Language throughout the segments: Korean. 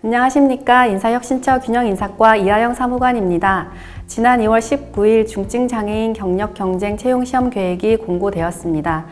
안녕하십니까. 인사혁신처 균형인사과 이하영 사무관입니다. 지난 2월 19일 중증장애인 경력 경쟁 채용 시험 계획이 공고되었습니다.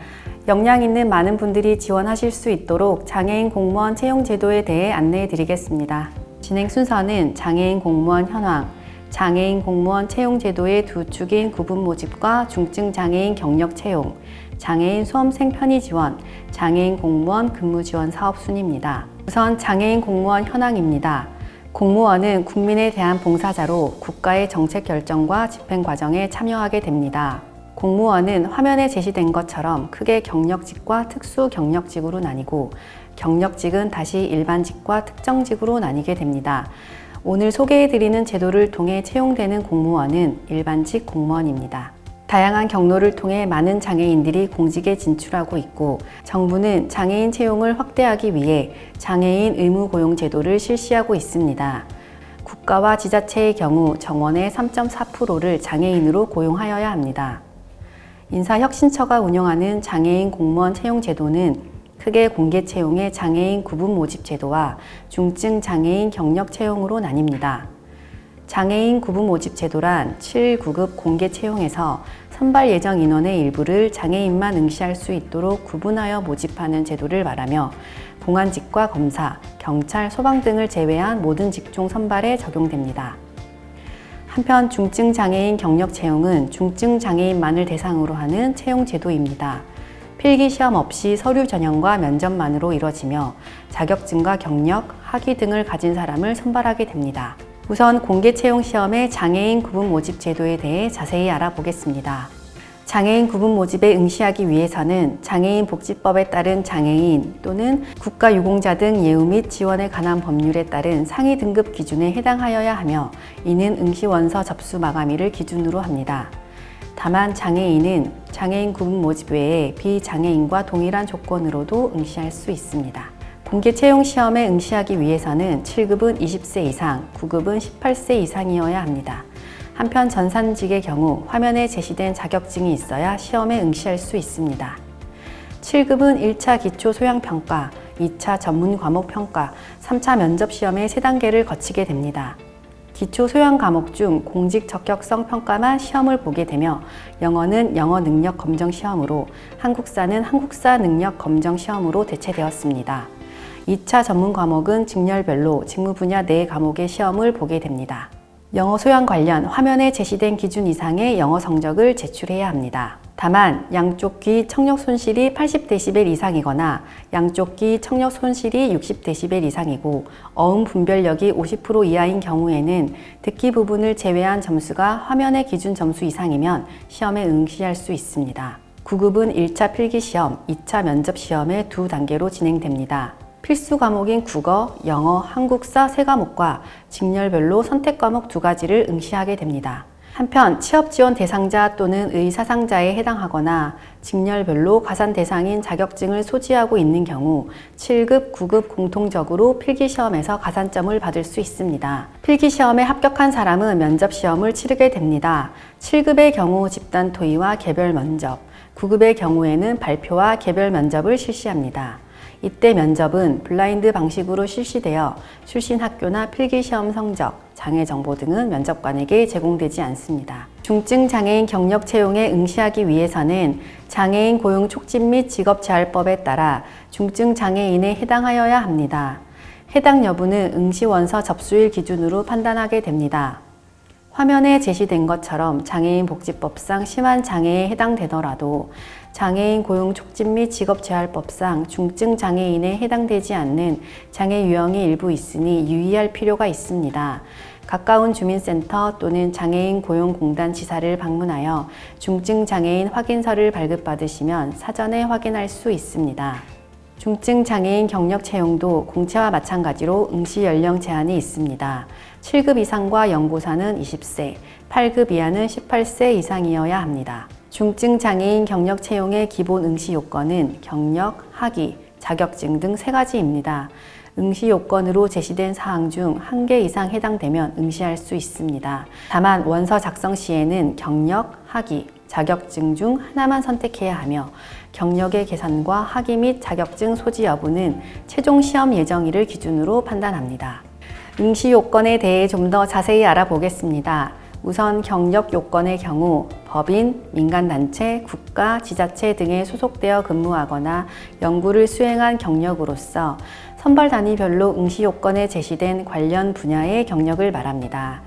역량 있는 많은 분들이 지원하실 수 있도록 장애인 공무원 채용 제도에 대해 안내해 드리겠습니다. 진행 순서는 장애인 공무원 현황, 장애인 공무원 채용 제도의 두 축인 구분 모집과 중증장애인 경력 채용, 장애인 수험생 편의 지원, 장애인 공무원 근무 지원 사업 순입니다. 우선 장애인 공무원 현황입니다. 공무원은 국민에 대한 봉사자로 국가의 정책 결정과 집행 과정에 참여하게 됩니다. 공무원은 화면에 제시된 것처럼 크게 경력직과 특수 경력직으로 나뉘고 경력직은 다시 일반직과 특정직으로 나뉘게 됩니다. 오늘 소개해드리는 제도를 통해 채용되는 공무원은 일반직 공무원입니다. 다양한 경로를 통해 많은 장애인들이 공직에 진출하고 있고 정부는 장애인 채용을 확대하기 위해 장애인 의무 고용 제도를 실시하고 있습니다. 국가와 지자체의 경우 정원의 3.4%를 장애인으로 고용하여야 합니다. 인사혁신처가 운영하는 장애인 공무원 채용 제도는 크게 공개 채용의 장애인 구분 모집 제도와 중증 장애인 경력 채용으로 나뉩니다. 장애인 구분 모집 제도란 7구급 공개 채용에서 선발 예정 인원의 일부를 장애인만 응시할 수 있도록 구분하여 모집하는 제도를 말하며 공안직과 검사, 경찰, 소방 등을 제외한 모든 직종 선발에 적용됩니다. 한편 중증 장애인 경력 채용은 중증 장애인만을 대상으로 하는 채용 제도입니다. 필기 시험 없이 서류 전형과 면접만으로 이뤄지며 자격증과 경력, 학위 등을 가진 사람을 선발하게 됩니다. 우선 공개 채용 시험의 장애인 구분 모집 제도에 대해 자세히 알아보겠습니다. 장애인 구분 모집에 응시하기 위해서는 장애인 복지법에 따른 장애인 또는 국가유공자 등 예우 및 지원에 관한 법률에 따른 상위 등급 기준에 해당하여야 하며 이는 응시 원서 접수 마감일을 기준으로 합니다. 다만 장애인은 장애인 구분 모집 외에 비장애인과 동일한 조건으로도 응시할 수 있습니다. 공개 채용 시험에 응시하기 위해서는 7급은 20세 이상, 9급은 18세 이상이어야 합니다. 한편 전산직의 경우 화면에 제시된 자격증이 있어야 시험에 응시할 수 있습니다. 7급은 1차 기초 소양평가, 2차 전문 과목 평가, 3차 면접 시험의 3단계를 거치게 됩니다. 기초 소양 과목 중 공직 적격성 평가만 시험을 보게 되며 영어는 영어 능력 검정 시험으로 한국사는 한국사 능력 검정 시험으로 대체되었습니다. 2차 전문 과목은 직렬별로 직무 분야 4과목의 시험을 보게 됩니다. 영어 소양 관련 화면에 제시된 기준 이상의 영어 성적을 제출해야 합니다. 다만 양쪽 귀 청력 손실이 80dB 이상이거나 양쪽 귀 청력 손실이 60dB 이상이고 어음 분별력이 50% 이하인 경우에는 듣기 부분을 제외한 점수가 화면의 기준 점수 이상이면 시험에 응시할 수 있습니다. 9급은 1차 필기시험, 2차 면접시험의 2단계로 진행됩니다. 필수 과목인 국어, 영어, 한국사 3과목과 직렬별로 선택 과목 2가지를 응시하게 됩니다. 한편 취업 지원 대상자 또는 의사상자에 해당하거나 직렬별로 가산 대상인 자격증을 소지하고 있는 경우 7급, 9급 공통적으로 필기시험에서 가산점을 받을 수 있습니다. 필기시험에 합격한 사람은 면접시험을 치르게 됩니다. 7급의 경우 집단 토의와 개별 면접, 9급의 경우에는 발표와 개별 면접을 실시합니다. 이때 면접은 블라인드 방식으로 실시되어 출신 학교나 필기시험 성적, 장애 정보 등은 면접관에게 제공되지 않습니다. 중증 장애인 경력 채용에 응시하기 위해서는 장애인 고용 촉진 및 직업재활법에 따라 중증 장애인에 해당하여야 합니다. 해당 여부는 응시 원서 접수일 기준으로 판단하게 됩니다. 화면에 제시된 것처럼 장애인 복지법상 심한 장애에 해당되더라도 장애인 고용 촉진 및 직업재활법상 중증 장애인에 해당되지 않는 장애 유형이 일부 있으니 유의할 필요가 있습니다. 가까운 주민센터 또는 장애인 고용공단 지사를 방문하여 중증 장애인 확인서를 발급받으시면 사전에 확인할 수 있습니다. 중증 장애인 경력 채용도 공채와 마찬가지로 응시 연령 제한이 있습니다. 7급 이상과 연고사는 20세, 8급 이하는 18세 이상이어야 합니다. 중증 장애인 경력 채용의 기본 응시 요건은 경력, 학위, 자격증 등 3가지입니다. 응시 요건으로 제시된 사항 중 1개 이상 해당되면 응시할 수 있습니다. 다만 원서 작성 시에는 경력, 학위, 자격증 중 하나만 선택해야 하며 경력의 계산과 학위 및 자격증 소지 여부는 최종 시험 예정일을 기준으로 판단합니다. 응시 요건에 대해 좀 더 자세히 알아보겠습니다. 우선 경력 요건의 경우 법인, 민간단체, 국가, 지자체 등에 소속되어 근무하거나 연구를 수행한 경력으로서 선발 단위별로 응시 요건에 제시된 관련 분야의 경력을 말합니다.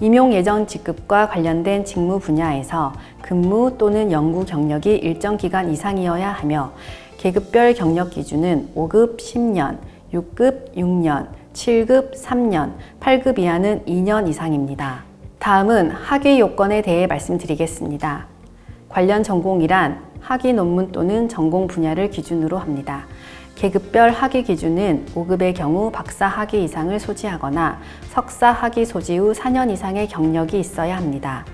임용 예정 직급과 관련된 직무 분야에서 근무 또는 연구 경력이 일정 기간 이상이어야 하며 계급별 경력 기준은 5급 10년, 6급 6년, 7급 3년, 8급 이하는 2년 이상입니다. 다음은 학위 요건에 대해 말씀드리겠습니다. 관련 전공이란 학위 논문 또는 전공 분야를 기준으로 합니다. 계급별 학위 기준은 5급의 경우 박사 학위 이상을 소지하거나 석사 학위 소지 후 4년 이상의 경력이 있어야 합니다.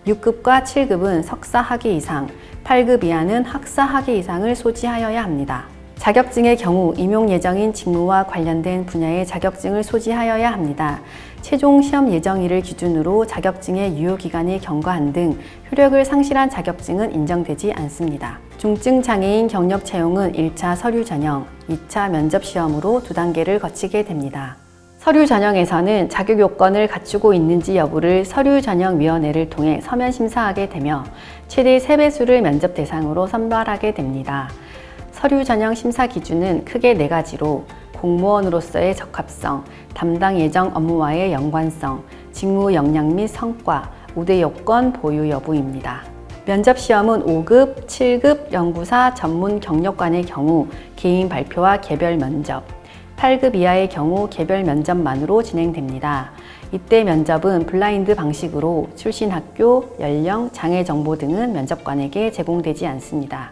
6급과 7급은 석사 학위 이상, 8급 이하는 학사 학위 이상을 소지하여야 합니다. 자격증의 경우 임용 예정인 직무와 관련된 분야의 자격증을 소지하여야 합니다. 최종 시험 예정일을 기준으로 자격증의 유효기간이 경과한 등 효력을 상실한 자격증은 인정되지 않습니다. 중증 장애인 경력 채용은 1차 서류 전형, 2차 면접 시험으로 2단계를 거치게 됩니다. 서류 전형에서는 자격 요건을 갖추고 있는지 여부를 서류 전형위원회를 통해 서면 심사하게 되며 최대 3배수를 면접 대상으로 선발하게 됩니다. 서류 전형 심사 기준은 크게 4가지로 공무원으로서의 적합성, 담당 예정 업무와의 연관성, 직무 역량 및 성과, 우대 요건 보유 여부입니다. 면접 시험은 5급, 7급 연구사 전문 경력관의 경우 개인 발표와 개별 면접, 8급 이하의 경우 개별 면접만으로 진행됩니다. 이때 면접은 블라인드 방식으로 출신 학교, 연령, 장애 정보 등은 면접관에게 제공되지 않습니다.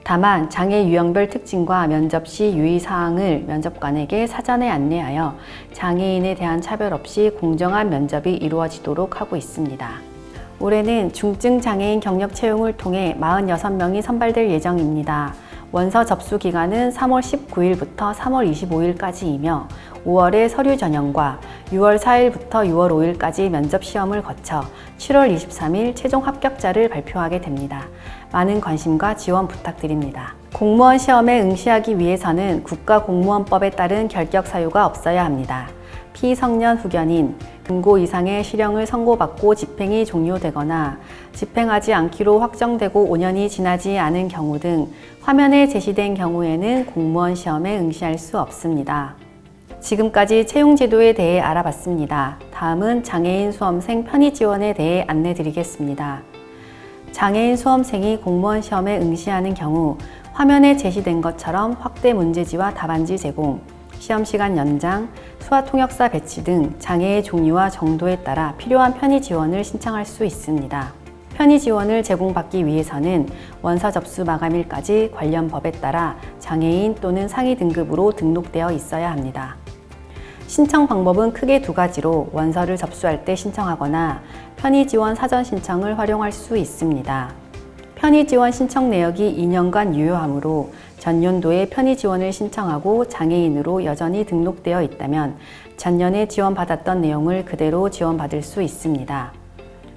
다만 장애 유형별 특징과 면접 시 유의사항을 면접관에게 사전에 안내하여 장애인에 대한 차별 없이 공정한 면접이 이루어지도록 하고 있습니다. 올해는 중증 장애인 경력 채용을 통해 46명이 선발될 예정입니다. 원서 접수 기간은 3월 19일부터 3월 25일까지이며 5월에 서류 전형과 6월 4일부터 6월 5일까지 면접 시험을 거쳐 7월 23일 최종 합격자를 발표하게 됩니다. 많은 관심과 지원 부탁드립니다. 공무원 시험에 응시하기 위해서는 국가공무원법에 따른 결격 사유가 없어야 합니다. 피성년 후견인, 금고 이상의 실형을 선고받고 집행이 종료되거나 집행하지 않기로 확정되고 5년이 지나지 않은 경우 등 화면에 제시된 경우에는 공무원 시험에 응시할 수 없습니다. 지금까지 채용제도에 대해 알아봤습니다. 다음은 장애인 수험생 편의 지원에 대해 안내드리겠습니다. 장애인 수험생이 공무원 시험에 응시하는 경우 화면에 제시된 것처럼 확대 문제지와 답안지 제공, 시험시간 연장, 수화통역사 배치 등 장애의 종류와 정도에 따라 필요한 편의 지원을 신청할 수 있습니다. 편의 지원을 제공받기 위해서는 원서 접수 마감일까지 관련 법에 따라 장애인 또는 상위 등급으로 등록되어 있어야 합니다. 신청 방법은 크게 2가지로 원서를 접수할 때 신청하거나 편의 지원 사전 신청을 활용할 수 있습니다. 편의 지원 신청 내역이 2년간 유효하므로 전년도에 편의 지원을 신청하고 장애인으로 여전히 등록되어 있다면 전년에 지원받았던 내용을 그대로 지원받을 수 있습니다.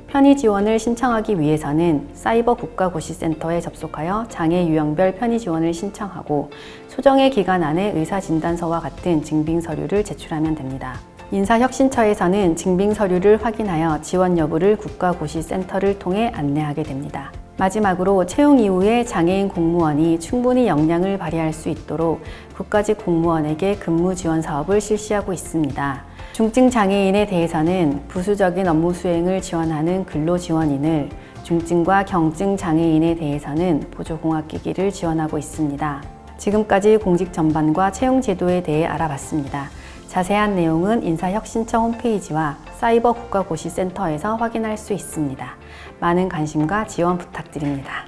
편의 지원을 신청하기 위해서는 사이버 국가고시센터에 접속하여 장애 유형별 편의 지원을 신청하고 소정의 기간 안에 의사진단서와 같은 증빙 서류를 제출하면 됩니다. 인사혁신처에서는 증빙 서류를 확인하여 지원 여부를 국가고시센터를 통해 안내하게 됩니다. 마지막으로 채용 이후에 장애인 공무원이 충분히 역량을 발휘할 수 있도록 국가직 공무원에게 근무 지원 사업을 실시하고 있습니다. 중증 장애인에 대해서는 부수적인 업무 수행을 지원하는 근로지원인을, 중증과 경증 장애인에 대해서는 보조공학기기를 지원하고 있습니다. 지금까지 공직 전반과 채용 제도에 대해 알아봤습니다. 자세한 내용은 인사혁신처 홈페이지와 사이버 국가고시센터에서 확인할 수 있습니다. 많은 관심과 지원 부탁드립니다.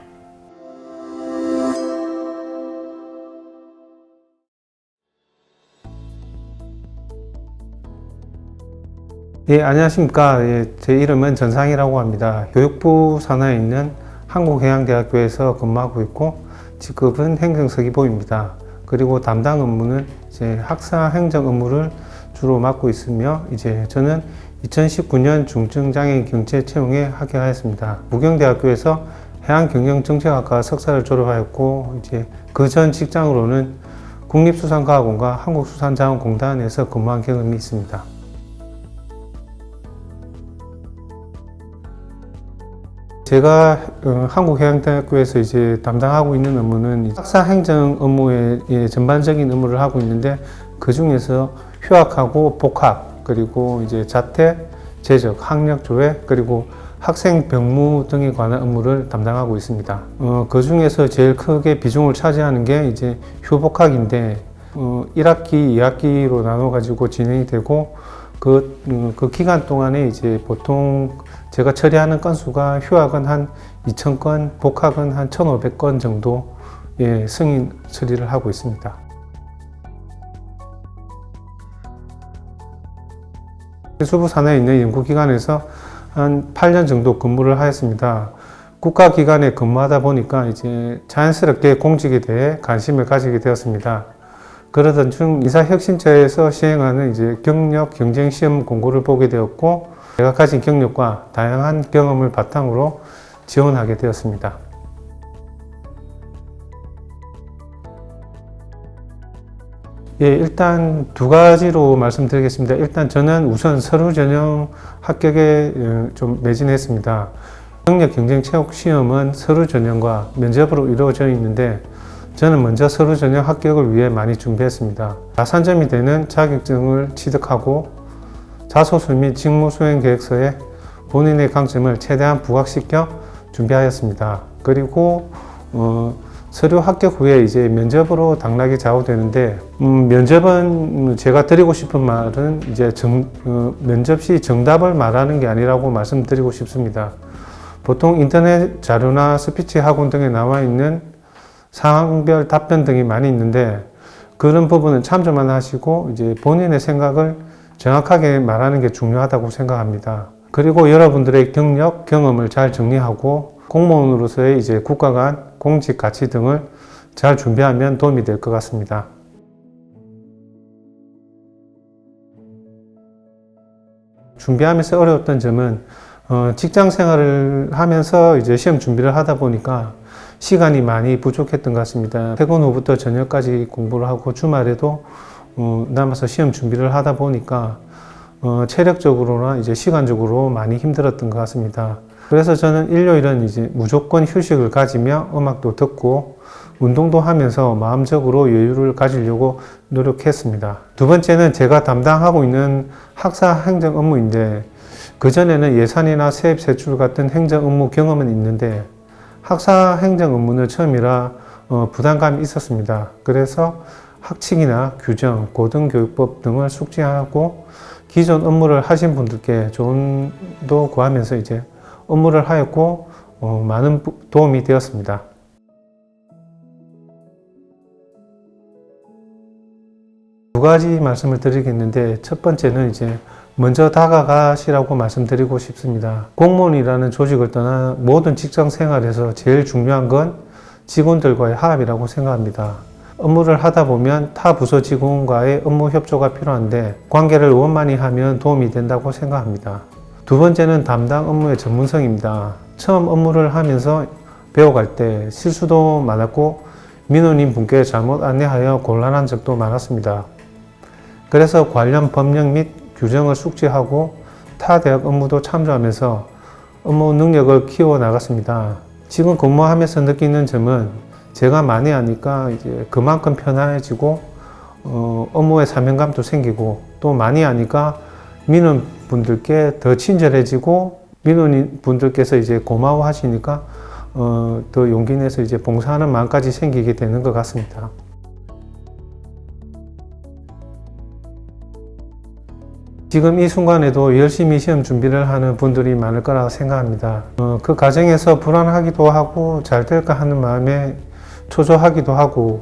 예, 안녕하십니까. 예, 제 이름은 전상이라고 합니다. 교육부 산하에 있는 한국해양대학교에서 근무하고 있고 직급은 행정서기보입니다. 그리고 담당 업무는 이제 학사 행정 업무를 주로 맡고 있으며 저는 2019년 중증장애인 경제 채용에 합격하였습니다. 무경대학교에서 해양경영정책학과 석사를 졸업하였고 그 전 직장으로는 국립수산과학원과 한국수산자원공단에서 근무한 경험이 있습니다. 제가 한국해양대학교에서 이제 담당하고 있는 업무는 학사 행정 업무의 전반적인 업무를 하고 있는데, 그 중에서 휴학하고 복학, 그리고 이제 자퇴, 재적, 학력 조회, 그리고 학생 병무 등에 관한 업무를 담당하고 있습니다. 그 중에서 제일 크게 비중을 차지하는 게 이제 휴복학인데, 1학기, 2학기로 나눠 가지고 진행이 되고, 그 기간 동안에 이제 보통 제가 처리하는 건수가 휴학은 한 2,000건, 복학은 한 1,500건 정도 승인 처리를 하고 있습니다. 수부 산하에 있는 연구기관에서 한 8년 정도 근무를 하였습니다. 국가기관에 근무하다 보니까 이제 자연스럽게 공직에 대해 관심을 가지게 되었습니다. 그러던 중 인사혁신처에서 시행하는 이제 경력 경쟁 시험 공고를 보게 되었고, 제가 가진 경력과 다양한 경험을 바탕으로 지원하게 되었습니다. 일단 두 가지로 말씀드리겠습니다. 일단 저는 우선 서류 전형 합격에 좀 매진했습니다. 경력 경쟁 체육 시험은 서류 전형과 면접으로 이루어져 있는데, 저는 먼저 서류 전형 합격을 위해 많이 준비했습니다. 가산점이 되는 자격증을 취득하고 자소서 및 직무수행 계획서에 본인의 강점을 최대한 부각시켜 준비하였습니다. 그리고 서류 합격 후에 이제 면접으로 당락이 좌우되는데, 면접은 제가 드리고 싶은 말은 이제 면접 시 정답을 말하는 게 아니라고 말씀드리고 싶습니다. 보통 인터넷 자료나 스피치 학원 등에 나와 있는 상황별 답변 등이 많이 있는데, 그런 부분은 참조만 하시고 이제 본인의 생각을 정확하게 말하는 게 중요하다고 생각합니다. 그리고 여러분들의 경력, 경험을 잘 정리하고 공무원으로서의 이제 국가 간 공직 가치 등을 잘 준비하면 도움이 될 것 같습니다. 준비하면서 어려웠던 점은 직장 생활을 하면서 이제 시험 준비를 하다 보니까 시간이 많이 부족했던 것 같습니다. 퇴근 후부터 저녁까지 공부를 하고 주말에도 남아서 시험 준비를 하다 보니까 체력적으로나 이제 시간적으로 많이 힘들었던 것 같습니다. 그래서 저는 일요일은 이제 무조건 휴식을 가지며 음악도 듣고 운동도 하면서 마음적으로 여유를 가지려고 노력했습니다. 두 번째는 제가 담당하고 있는 학사 행정 업무인데, 그전에는 예산이나 세입 세출 같은 행정 업무 경험은 있는데, 학사 행정 업무는 처음이라 부담감이 있었습니다. 그래서 학칙이나 규정, 고등교육법 등을 숙지하고 기존 업무를 하신 분들께 조언도 구하면서 이제 업무를 하였고 많은 도움이 되었습니다. 두 가지 말씀을 드리겠는데, 첫 번째는 이제 먼저 다가가시라고 말씀드리고 싶습니다. 공무원이라는 조직을 떠나 모든 직장 생활에서 제일 중요한 건 직원들과의 화합이라고 생각합니다. 업무를 하다 보면 타 부서 직원과의 업무 협조가 필요한데, 관계를 원만히 하면 도움이 된다고 생각합니다. 두 번째는 담당 업무의 전문성입니다. 처음 업무를 하면서 배워갈 때 실수도 많았고 민원인 분께 잘못 안내하여 곤란한 적도 많았습니다. 그래서 관련 법령 및 규정을 숙지하고 타 대학 업무도 참조하면서 업무 능력을 키워 나갔습니다. 지금 근무하면서 느끼는 점은 제가 많이 하니까 이제 그만큼 편안해지고 업무에 사명감도 생기고, 또 많이 하니까 민원 분들께 더 친절해지고, 민원인 분들께서 이제 고마워 하시니까 더 용기 내서 이제 봉사하는 마음까지 생기게 되는 것 같습니다. 지금 이 순간에도 열심히 시험 준비를 하는 분들이 많을 거라고 생각합니다. 그 과정에서 불안하기도 하고 잘 될까 하는 마음에 초조하기도 하고,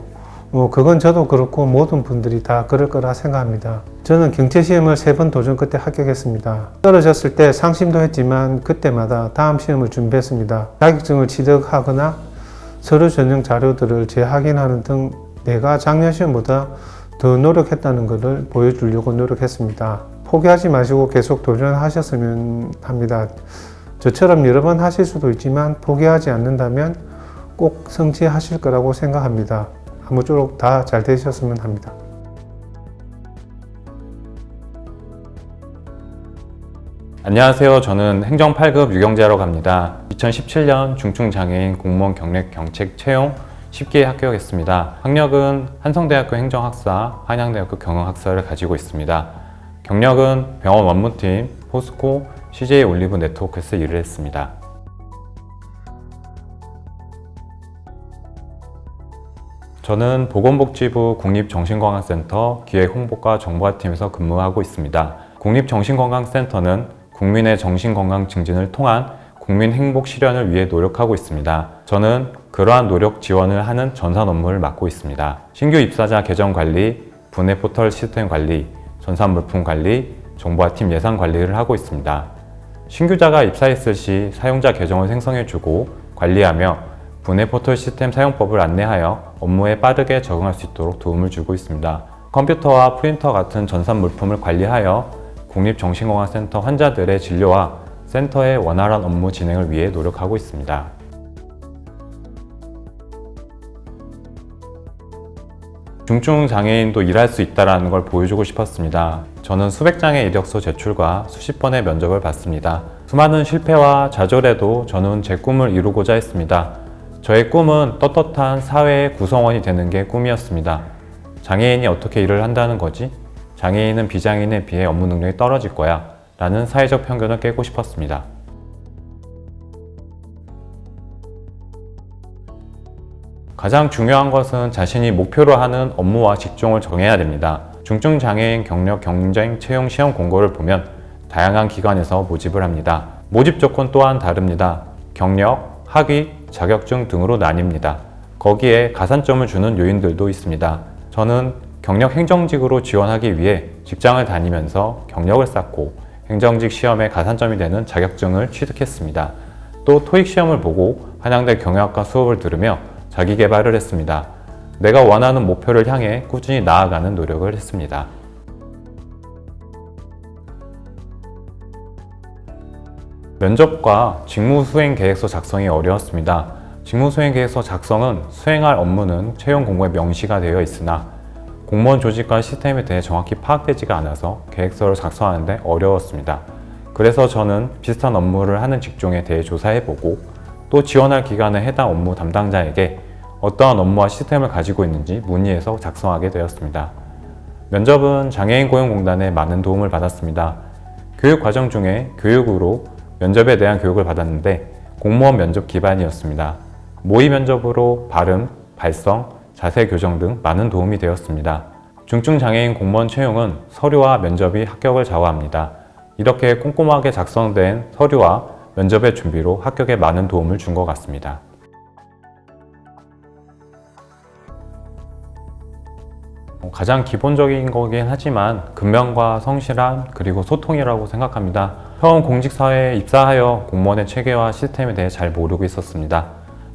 그건 저도 그렇고 모든 분들이 다 그럴 거라 생각합니다. 저는 경체시험을 3번 도전 끝에 합격했습니다. 떨어졌을 때 상심도 했지만 그때마다 다음 시험을 준비했습니다. 자격증을 취득하거나 서류 전형 자료들을 재확인하는 등 내가 작년 시험보다 더 노력했다는 것을 보여주려고 노력했습니다. 포기하지 마시고 계속 도전하셨으면 합니다. 저처럼 여러 번 하실 수도 있지만 포기하지 않는다면 꼭 성취하실 거라고 생각합니다. 아무쪼록 다 잘 되셨으면 합니다. 안녕하세요. 저는 행정 8급 유경재라고 합니다. 2017년 중증장애인 공무원 경력 경책 채용 10기에 합격했습니다. 학력은 한성대학교 행정학사, 한양대학교 경영학사를 가지고 있습니다. 경력은 병원 원무팀, 포스코, CJ 올리브 네트워크에서 일을 했습니다. 저는 보건복지부 국립정신건강센터 기획홍보과 정보화팀에서 근무하고 있습니다. 국립정신건강센터는 국민의 정신건강 증진을 통한 국민 행복 실현을 위해 노력하고 있습니다. 저는 그러한 노력 지원을 하는 전산 업무를 맡고 있습니다. 신규 입사자 계정 관리, 분해 포털 시스템 관리, 전산 물품 관리, 정보화팀 예산 관리를 하고 있습니다. 신규자가 입사했을 시 사용자 계정을 생성해주고 관리하며 분해 포털 시스템 사용법을 안내하여 업무에 빠르게 적응할 수 있도록 도움을 주고 있습니다. 컴퓨터와 프린터 같은 전산 물품을 관리하여 국립정신건강센터 환자들의 진료와 센터의 원활한 업무 진행을 위해 노력하고 있습니다. 중증장애인도 일할 수 있다는 걸 보여주고 싶었습니다. 저는 수백 장의 이력서 제출과 수십 번의 면접을 봤습니다. 수많은 실패와 좌절에도 저는 제 꿈을 이루고자 했습니다. 저의 꿈은 떳떳한 사회의 구성원이 되는 게 꿈이었습니다. 장애인이 어떻게 일을 한다는 거지? 장애인은 비장애인에 비해 업무 능력이 떨어질 거야 라는 사회적 편견을 깨고 싶었습니다. 가장 중요한 것은 자신이 목표로 하는 업무와 직종을 정해야 됩니다. 중증장애인 경력 경쟁 채용 시험 공고를 보면 다양한 기관에서 모집을 합니다. 모집 조건 또한 다릅니다. 경력, 학위, 자격증 등으로 나뉩니다. 거기에 가산점을 주는 요인들도 있습니다. 저는 경력 행정직으로 지원하기 위해 직장을 다니면서 경력을 쌓고 행정직 시험에 가산점이 되는 자격증을 취득했습니다. 또 토익 시험을 보고 한양대 경영학과 수업을 들으며 자기 개발을 했습니다. 내가 원하는 목표를 향해 꾸준히 나아가는 노력을 했습니다. 면접과 직무수행계획서 작성이 어려웠습니다. 직무수행계획서 작성은 수행할 업무는 채용 공고에 명시가 되어 있으나 공무원 조직과 시스템에 대해 정확히 파악되지가 않아서 계획서를 작성하는데 어려웠습니다. 그래서 저는 비슷한 업무를 하는 직종에 대해 조사해보고 또 지원할 기관의 해당 업무 담당자에게 어떠한 업무와 시스템을 가지고 있는지 문의해서 작성하게 되었습니다. 면접은 장애인 고용공단에 많은 도움을 받았습니다. 교육 과정 중에 교육으로 면접에 대한 교육을 받았는데 공무원 면접 기반이었습니다. 모의 면접으로 발음, 발성, 자세 교정 등 많은 도움이 되었습니다. 중증장애인 공무원 채용은 서류와 면접이 합격을 좌우합니다. 이렇게 꼼꼼하게 작성된 서류와 면접의 준비로 합격에 많은 도움을 준 것 같습니다. 가장 기본적인 거긴 하지만 근면과 성실함 그리고 소통이라고 생각합니다. 처음 공직사회에 입사하여 공무원의 체계와 시스템에 대해 잘 모르고 있었습니다.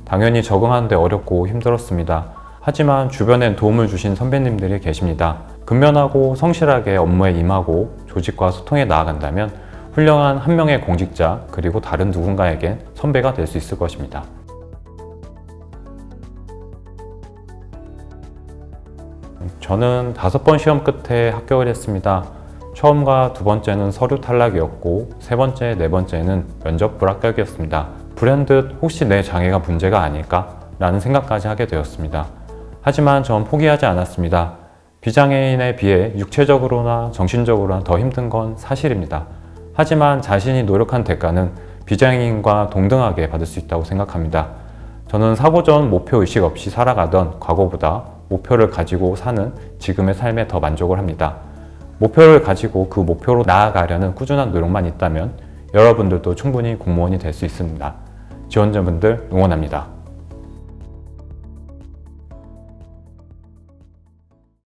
당연히 적응하는데 어렵고 힘들었습니다. 하지만 주변엔 도움을 주신 선배님들이 계십니다. 근면하고 성실하게 업무에 임하고 조직과 소통해 나아간다면 훌륭한 한 명의 공직자 그리고 다른 누군가에겐 선배가 될 수 있을 것입니다. 저는 5번 시험 끝에 합격을 했습니다. 처음과 두 번째는 서류 탈락이었고 세 번째, 네 번째는 면접 불합격이었습니다. 불현듯 혹시 내 장애가 문제가 아닐까? 라는 생각까지 하게 되었습니다. 하지만 전 포기하지 않았습니다. 비장애인에 비해 육체적으로나 정신적으로나 더 힘든 건 사실입니다. 하지만 자신이 노력한 대가는 비장애인과 동등하게 받을 수 있다고 생각합니다. 저는 사고 전 목표의식 없이 살아가던 과거보다 목표를 가지고 사는 지금의 삶에 더 만족을 합니다. 목표를 가지고 그 목표로 나아가려는 꾸준한 노력만 있다면 여러분들도 충분히 공무원이 될 수 있습니다. 지원자분들 응원합니다.